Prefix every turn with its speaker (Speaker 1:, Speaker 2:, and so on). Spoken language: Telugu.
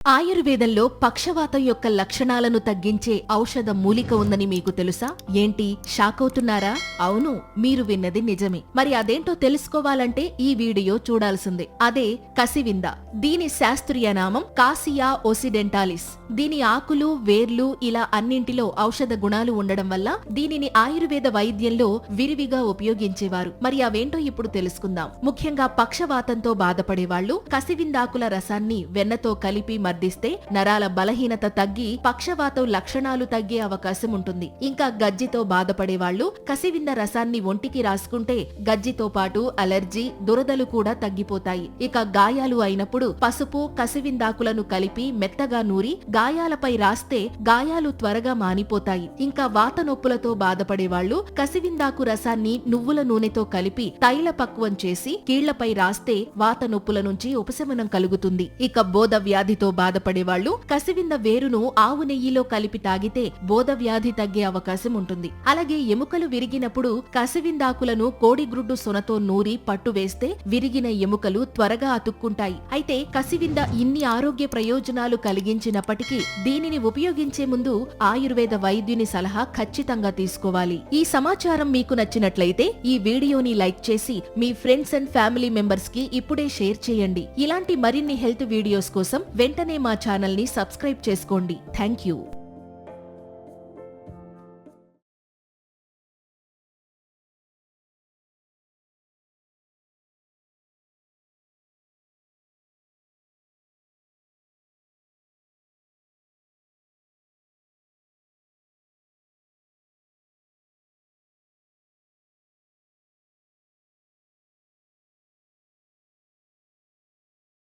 Speaker 1: ఆయుర్వేదంలో పక్షవాతం యొక్క లక్షణాలను తగ్గించే ఔషధ మూలిక ఉందని మీకు తెలుసా? ఏంటి షాక్ అవుతున్నారా? అవును, మీరు విన్నది నిజమే. మరి అదేంటో తెలుసుకోవాలంటే ఈ వీడియో చూడాల్సిందే. అదే కసివింద. దీని శాస్త్రీయ నామం కాసియా ఓసిడెంటాలిస్. దీని ఆకులు, వేర్లు ఇలా అన్నింటిలో ఔషధ గుణాలు ఉండడం వల్ల దీనిని ఆయుర్వేద వైద్యంలో విరివిగా ఉపయోగించేవారు. మరి అవేంటో ఇప్పుడు తెలుసుకుందాం. ముఖ్యంగా పక్షవాతంతో బాధపడేవాళ్లు కసివిందాకుల రసాన్ని వెన్నతో కలిపి మర్దిస్తే నరాల బలహీనత తగ్గి పక్షవాతం లక్షణాలు తగ్గే అవకాశం ఉంటుంది. ఇంకా గజ్జితో బాధపడేవాళ్లు కసివింద రసాన్ని ఒంటికి రాసుకుంటే గజ్జితో పాటు అలర్జీ, దురదలు కూడా తగ్గిపోతాయి. ఇక గాయాలు అయినప్పుడు పసుపు, కసివిందాకులను కలిపి మెత్తగా నూరి గాయాలపై రాస్తే గాయాలు త్వరగా మానిపోతాయి. ఇంకా వాత నొప్పులతో బాధపడేవాళ్లు కసివిందాకు రసాన్ని నువ్వుల నూనెతో కలిపి తైల పక్వం చేసి కీళ్లపై రాస్తే వాత నొప్పుల నుంచి ఉపశమనం కలుగుతుంది. ఇక బోధ వ్యాధితో బాధపడేవాళ్లు కసివింద వేరును ఆవు నెయ్యిలో కలిపి తాగితే బోధ వ్యాధి తగ్గే అవకాశం ఉంటుంది. అలాగే ఎముకలు విరిగినప్పుడు కసివిందాకులను కోడిగ్రుడ్డు సొనతో నూరి పట్టు వేస్తే విరిగిన ఎముకలు త్వరగా అతుక్కుంటాయి. అయితే కసివింద ఇన్ని ఆరోగ్య ప్రయోజనాలు కలిగించినప్పటికీ దీనిని ఉపయోగించే ముందు ఆయుర్వేద వైద్యుని సలహా ఖచ్చితంగా తీసుకోవాలి. ఈ సమాచారం మీకు నచ్చినట్లయితే ఈ వీడియోని లైక్ చేసి మీ ఫ్రెండ్స్ అండ్ ఫ్యామిలీ మెంబర్స్ కి ఇప్పుడే షేర్ చేయండి. ఇలాంటి మరిన్ని హెల్త్ వీడియోస్ కోసం వెంటనే మా ఛానల్ ని సబ్స్క్రైబ్ చేసుకోండి. Thank you.